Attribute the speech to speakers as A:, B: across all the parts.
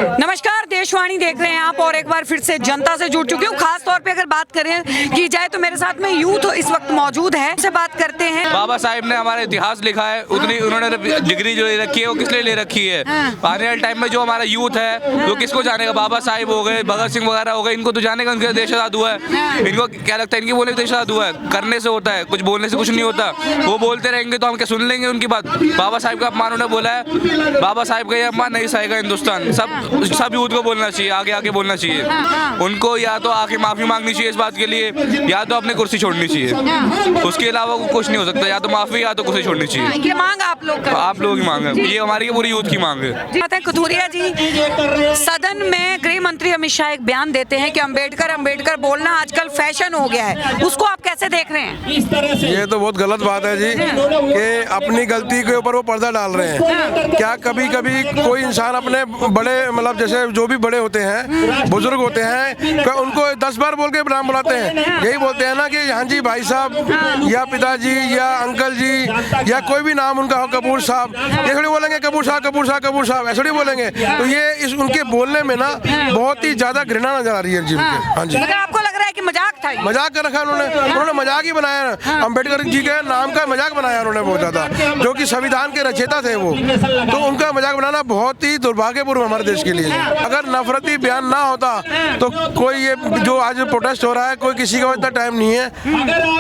A: नमस्कार, देशवाणी देख रहे हैं आप और एक बार फिर से जनता से जुड़ चुकी हूँ। खास तौर पे अगर बात करें की जाए तो मेरे साथ में यूथ इस वक्त मौजूद है, से बात करते हैं।
B: बाबा साहिब ने हमारा इतिहास लिखा है, उतनी उन्होंने डिग्री जो ले रखी है वो किस लिए ले रखी है। आने वाले टाइम में जो हमारा यूथ है वो किसको जानेगा। बाबा साहिब हो गए, भगत सिंह वगैरह हो गए, इनको तो जानेगा उनके देश आजाद हुआ है। इनको क्या लगता है, इनकी बोलने देश आजाद हुआ है, करने से होता है, कुछ बोलने से कुछ नहीं होता। वो बोलते रहेंगे तो हम क्या सुन लेंगे उनकी बात। बाबा साहिब का अपमान उन्होंने बोला है, बाबा साहिब का ये अपमान नहीं सहेगा हिंदुस्तान। सब यूथ को बोलना चाहिए, आगे आके बोलना चाहिए। उनको या तो आके माफी मांगनी चाहिए इस बात के लिए, या तो अपनी कुर्सी छोड़नी चाहिए। उसके अलावा कुछ नहीं हो सकता, या तो माफी या तो कुर्सी छोड़नी चाहिए।
A: ये मांग आप लोग का?
B: आप लोगों की मांग है, ये हमारी पूरी यूथ की मांग है।
A: कथूरिया जी, सदन में गृह मंत्री अमित शाह एक बयान देते हैं कि अंबेडकर बोलना आजकल फैशन हो गया है, उसको आप कैसे देख रहे हैं?
C: ये तो बहुत गलत बात है जी कि अपनी गलती के ऊपर वो पर्दा डाल रहे हैं। क्या कभी कभी कोई इंसान अपने बड़े मतलब जैसे जो भी बड़े होते हैं, बुजुर्ग होते हैं, उनको 10 बार बोल के नाम बुलाते हैं। यही बोलते हैं ना कि हाँ जी भाई साहब या पिताजी या अंकल जी या कोई भी नाम उनका हो, कपूर साहब, ये थोड़ी बोलेंगे कपूर साहब कपूर साहब कपूर साहब, ऐसे नहीं बोलेंगे। तो ये इस उनके बोलने में ना बहुत ही ज्यादा घृणा नजर आ रही है जी उनके। हाँ जी,
A: आपको लग रहा है कि मजाक था?
C: मजाक कर रखा उन्होंने मजाक ही बनाया। अंबेडकर जी के नाम का मजाक बनाया उन्होंने बहुत ज्यादा, जो कि संविधान के रचयिता थे वो। तो उनका मजाक बनाना बहुत ही दुर्भाग्यपूर्ण हमारे देश के लिए। अगर नफरती बयान ना होता तो कोई ये जो आज प्रोटेस्ट हो रहा है, कोई किसी का इतना टाइम नहीं है,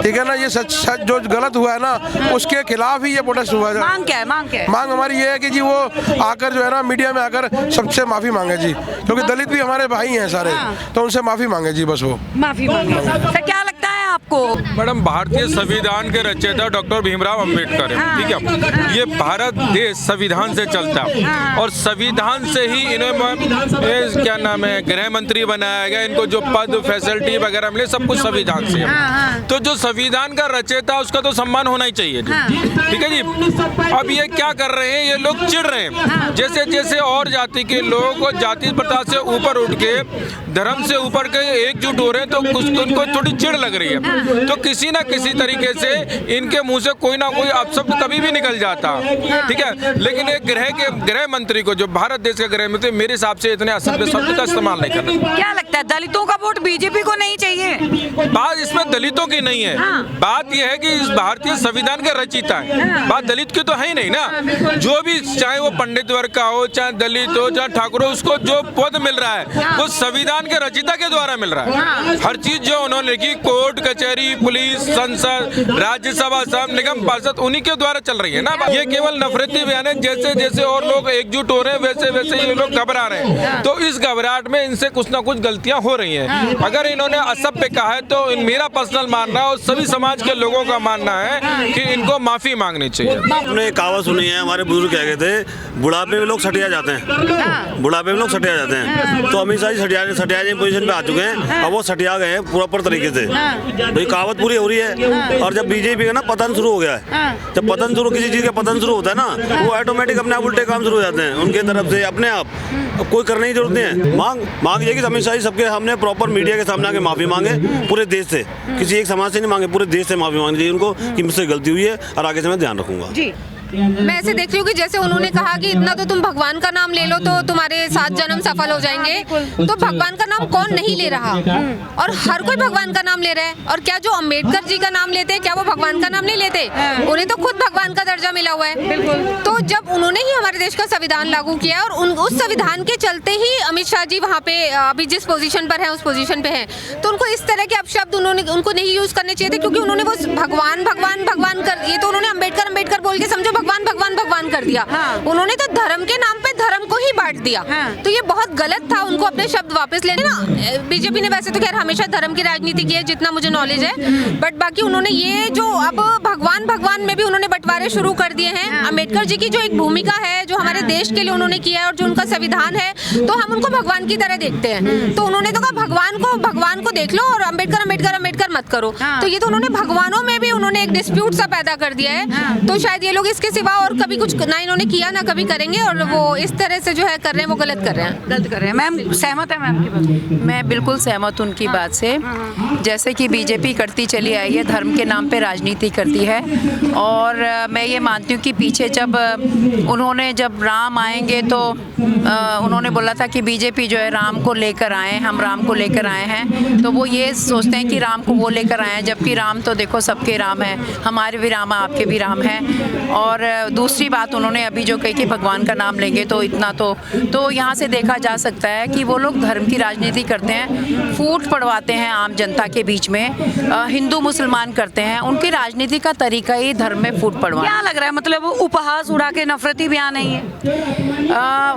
C: ठीक है ना। ये सच जो गलत हुआ है ना, उसके खिलाफ ही ये प्रोटेस्ट हुआ है।
A: मांग क्या है? मांग
C: हमारी ये है कि जी वो आकर जो है ना मीडिया में आकर सबसे माफी मांगे जी, क्योंकि दलित भी हमारे भाई हैं सारे, तो उनसे माफी मांगे जी, बस वो
A: माफी मांगे। सर, क्या लगता है आपको?
D: मैडम, भारतीय संविधान के रचयिता डॉक्टर भीमराव अंबेडकर है, ठीक है। ये भारत देश संविधान से चलता है और संविधान से ही इन्हें क्या नाम है गृह मंत्री बनाया गया। इनको जो पद फैसिलिटी वगैरह मिले सब कुछ संविधान से है। तो जो संविधान का रचयिता उसका तो सम्मान होना ही चाहिए, ठीक है जी। अब ये क्या कर रहे हैं, ये लोग चिढ़ रहे हैं। जैसे जैसे और जाति के लोग जाति प्रथा से ऊपर उठ के धर्म से ऊपर के एकजुट हो रहे हैं, तो उनको थोड़ी चिढ़ लग रही है। तो किसी ना किसी तरीके से इनके मुंह से कोई ना कोई अपशब्द कभी भी निकल जाता, ठीक है। लेकिन एक गृह मंत्री को, जो भारत देश का गृह मंत्री, मेरे हिसाब से इतने असभ्य शब्द का इस्तेमाल नहीं करना।
A: क्या लगता है, दलितों का वोट बीजेपी को नहीं चाहिए?
D: बात इसमें दलितों की नहीं है। बात यह है कि इस भारतीय संविधान के रचयिता है, बात दलित की तो है ही नहीं ना। जो भी, चाहे वो पंडित वर्ग का हो, चाहे दलित हो, चाहे ठाकुर हो, उसको जो पद मिल रहा है वो संविधान के रचयिता के द्वारा मिल रहा है। हर चीज जो उन्होंने लिखी, कोर्ट कचहरी, पुलिस, संसद, राज्यसभा, सब निगम पार्षद, उन्हीं के द्वारा चल रही है ना। ये केवल नफरती बयान है। जैसे जैसे और लोग एकजुट हो रहे हैं वैसे वैसे ये लोग घबरा रहे हैं। तो इस घबराहट में इनसे कुछ ना कुछ गलतियां हो रही हैं। अगर इन्होंने असभ्य कहा है तो मेरा पर्सनल मानना है और सभी समाज के लोगों का मानना है कि इनको माफी मांगनी चाहिए।
E: आपने कहावत सुनी है, हमारे बुजुर्ग कह गए थे, बुढ़ापे में लोग सटिया जाते हैं, बुढ़ापे में लोग सटिया जाते हैं। तो अमित शाह जी सटिया पोजीशन पे आ चुके हैं, अब वो सटिया गए हैं प्रॉपर तरीके से। तो ये कहावत पूरी हो रही है। और जब बीजेपी का ना पतन शुरू हो गया है, जब पतन शुरू, किसी चीज का पतन शुरू होता है ना, वो ऑटोमेटिक अपने आप उल्टे काम शुरू हो जाते हैं उनके तरफ से अपने आप। अब कोई करने की जरूरत नहीं है। मांग ये कि अमित शाह जी सबके हमने प्रॉपर मीडिया के सामने आके माफी मांगे, पूरे देश से, किसी एक समाज से नहीं मांगे, पूरे देश से माफी मांगनी चाहिए उनको कि मुझसे गलती हुई है और आगे से मैं ध्यान रखूंगा
A: जी।
F: मैं ऐसे देख रही हूँ कि जैसे उन्होंने कहा कि इतना तो तुम भगवान का नाम ले लो तो तुम्हारे 7 जन्म सफल हो जाएंगे। तो भगवान का नाम कौन नहीं ले रहा, और हर कोई भगवान का नाम ले रहा है। और क्या जो अंबेडकर जी का नाम लेते हैं, क्या वो भगवान का नाम नहीं लेते? उन्हें तो खुद भगवान का दर्जा मिला हुआ है। तो जब उन्होंने ही हमारे देश का संविधान लागू किया है और उस संविधान के चलते ही अमित शाह जी वहाँ पे अभी जिस पोजीशन पर है उस पोजीशन पे है, तो उनको इस तरह के अपशब्द उनको नहीं यूज करने चाहिए थे। क्योंकि उन्होंने वो भगवान भगवान भगवान कर, ये तो उन्होंने अंबेडकर बोल के समझो भगवान भगवान भगवान कर दिया। उन्होंने तो धर्म के नाम पे धर्म को ही बांट दिया। तो ये बहुत गलत था। उनको अपने शब्द वापस लेने ना। बीजेपी ने वैसे तो खैर हमेशा धर्म की राजनीति की है, जितना मुझे नॉलेज है, बट बाकी उन्होंने ये जो अब भगवान भगवान में भी उन्होंने बंटवारे शुरू कर दिए हैं। अंबेडकर जी की जो एक भूमिका है, जो हमारे देश के लिए उन्होंने किया है और जो उनका संविधान है, तो हम उनको भगवान की तरह देखते हैं। तो उन्होंने तो कहा भगवान को देख लो और अंबेडकर मत करो। तो ये तो उन्होंने भगवानों में भी उन्होंने एक डिस्प्यूट सा पैदा कर दिया है। तो शायद ये लोग इसके सिवा और कभी कुछ ना इन्होंने किया ना कभी करेंगे, और वो इस तरह से जो है कर रहे हैं वो गलत कर रहे हैं।
A: गलत कर रहे हैं। मैम सहमत है मैं आपकी बात?
G: मैं बिल्कुल सहमत हूँ उनकी बात से। जैसे कि बीजेपी करती चली आई है, धर्म के नाम पे राजनीति करती है, और मैं ये मानती हूँ कि पीछे जब उन्होंने जब राम आएंगे तो उन्होंने बोला था कि बीजेपी जो है राम को लेकर आए, हम राम को लेकर आए हैं, तो वो ये सोचते हैं कि राम को वो लेकर आए हैं, जबकि राम तो देखो सबके राम है, हमारे भी राम है, आपके भी राम हैं। और दूसरी बात उन्होंने अभी जो कही कि भगवान का नाम लेंगे तो इतना तो यहाँ से देखा जा सकता है कि वो लोग धर्म की राजनीति करते हैं, फूट पड़वाते हैं आम जनता के बीच में, हिंदू मुसलमान करते हैं, उनकी राजनीति का तरीका ही धर्म में फूट पड़वाना।
A: क्या लग रहा है, मतलब उपहास उड़ा के नफरती बयान नहीं है?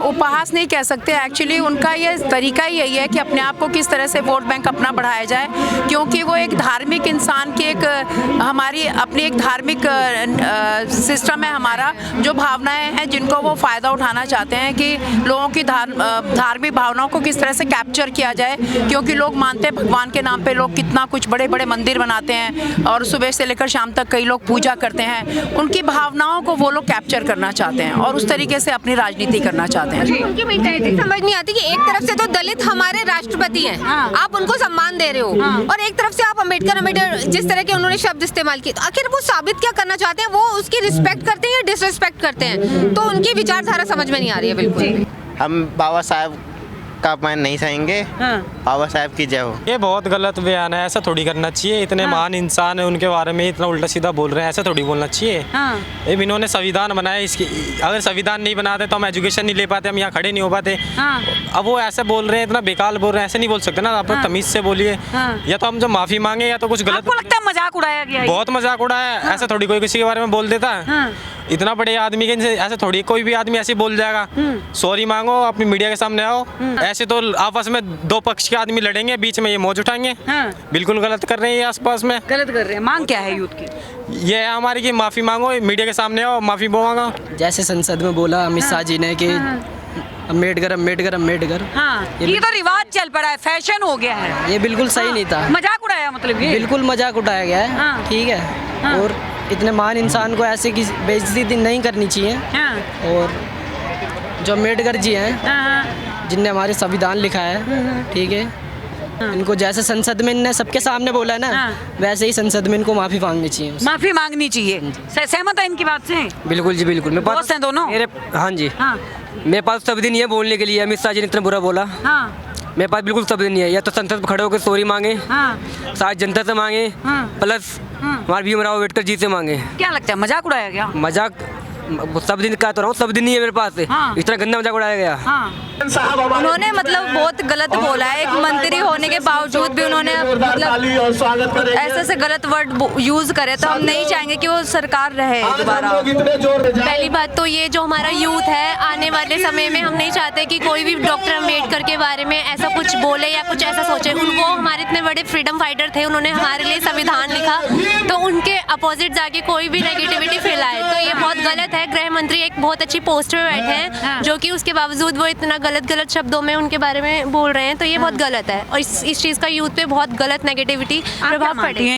G: उपहास नहीं कह सकते, एक्चुअली उनका ये तरीका ही यही है कि अपने आप को किस तरह से वोट बैंक अपना बढ़ाया जाए, क्योंकि वो एक धार्मिक इंसान की एक हमारी अपनी एक धार्मिक सिस्टम है हमारा, जो भावनाएं हैं जिनको वो फ़ायदा उठाना चाहते हैं कि लोगों की धार्मिक भावनाओं को किस तरह से कैप्चर किया जाए, क्योंकि लोग मानते हैं भगवान के नाम पे लोग कितना कुछ बड़े बड़े मंदिर बनाते हैं और सुबह से लेकर शाम तक कई लोग पूजा करते हैं, उनकी भावनाओं को वो लोग कैप्चर करना चाहते हैं और उस तरीके से अपनी राजनीति करना चाहते हैं।
F: उनकी मेंटालिटी समझ नहीं आती कि एक तरफ से तो दलित हमारे राष्ट्रपति हैं, आप उनको सम्मान दे रहे हो, और एक तरफ से आप अम्बेडकर जिस तरह के उन्होंने शब्द इस्तेमाल किए, तो आखिर वो साबित क्या करना चाहते हैं? वो उसकी रिस्पेक्ट करते हैं या डिसरिस्पेक्ट करते हैं? तो उनकी विचारधारा समझ में नहीं आ रही है बिल्कुल।
H: हम बाबा साहब का मैं नहीं सहेंगे, बाबा साहब की जय हो।
I: ये बहुत गलत बयान है, ऐसा थोड़ी करना चाहिए। इतने महान इंसान है, उनके बारे में इतना उल्टा सीधा बोल रहे हैं, ऐसा थोड़ी बोलना चाहिए। अब इन्होंने संविधान बनाया, इसकी अगर संविधान नहीं बनाते तो हम एजुकेशन नहीं ले पाते, हम यहाँ खड़े नहीं हो पाते। अब वो ऐसे बोल रहे हैं, इतना बेकार बोल रहे हैं, ऐसे नहीं बोल सकते ना, आप तमीज से बोलिए। या तो हम जो माफी मांगे या तो कुछ गलत।
A: आपको लगता है मजाक उड़ाया गया है?
I: बहुत मजाक उड़ाया है, ऐसा थोड़ी कोई किसी के बारे में बोल देता है। इतना बड़े आदमी के ऐसे थोड़ी कोई भी आदमी ऐसे बोल जाएगा। सॉरी मांगो, अपनी मीडिया के सामने आओ। ऐसे तो आपस में दो पक्ष के आदमी लड़ेंगे, बीच में ये मौज उठाएंगे। बिल्कुल गलत कर रहे हैं ये आसपास में,
A: गलत कर रहे हैं। मांग क्या है यूथ की?
I: ये है हमारी कि माफी मांगो, मीडिया के सामने आओ, माफी मांगो।
J: जैसे संसद में बोला अमित शाह जी ने कि अम्बेडकर अम्बेडकर अम्बेडकर,
A: ये तो रिवाज चल पड़ा है, फैशन हो गया है।
J: ये बिल्कुल सही नहीं था,
A: मजाक उड़ाया मतलब ये?
J: बिल्कुल मजाक उठाया गया है। ठीक है, और इतने महान इंसान को ऐसे की बेइज्जती नहीं करनी चाहिए। और जो अम्बेडकर जी हैं, जिनने हमारे संविधान लिखा है, ठीक है, इनको जैसे संसद में इनने सबके सामने बोला है ना, वैसे ही संसद में इनको माफी मांगनी चाहिए।
A: माफी मांगनी चाहिए। सहमत है इनकी बात से?
J: बिल्कुल जी बिल्कुल। मेरे
A: दोस्त हैं दोनों?
J: हाँ जी, मेरे पास सब दिन ये बोलने के लिए अमित शाह जी ने इतना बुरा बोला। मेरे पास बिल्कुल सब नहीं है, या तो संसद में खड़े होकर सॉरी मांगे, सारी जनता से मांगे, प्लस हमारे भीमराव अम्बेडकर जी से मांगे।
A: क्या लगता है मजाक उड़ाया गया?
J: मजाक सब दिन का तो रहा हूँ, सब दिन नहीं है मेरे पास। इतना गंदा मजाक उड़ाया गया।
F: उन्होंने मतलब बहुत गलत बोला है, एक मंत्री होने के बावजूद भी उन्होंने मतलब ऐसे गलत वर्ड यूज करे, तो हम नहीं चाहेंगे कि वो सरकार रहे दोबारा।
K: पहली बात तो ये जो हमारा यूथ है, आने वाले समय में हम नहीं चाहते कि कोई भी डॉक्टर अम्बेडकर के बारे में ऐसा कुछ बोले या कुछ ऐसा सोचे। वो हमारे इतने बड़े फ्रीडम फाइटर थे, उन्होंने हमारे लिए संविधान लिखा, तो उनके अपोजिट जाके कोई भी नेगेटिविटी फैलाए तो ये बहुत गलत है। गृह मंत्री एक बहुत अच्छी पोस्ट पे बैठे हैं, जो कि उसके बावजूद वो इतना गलत शब्दों में उनके बारे में बोल रहे हैं, तो ये बहुत गलत है और इस चीज़ का यूथ पे बहुत गलत नेगेटिविटी प्रभाव पड़ेगा।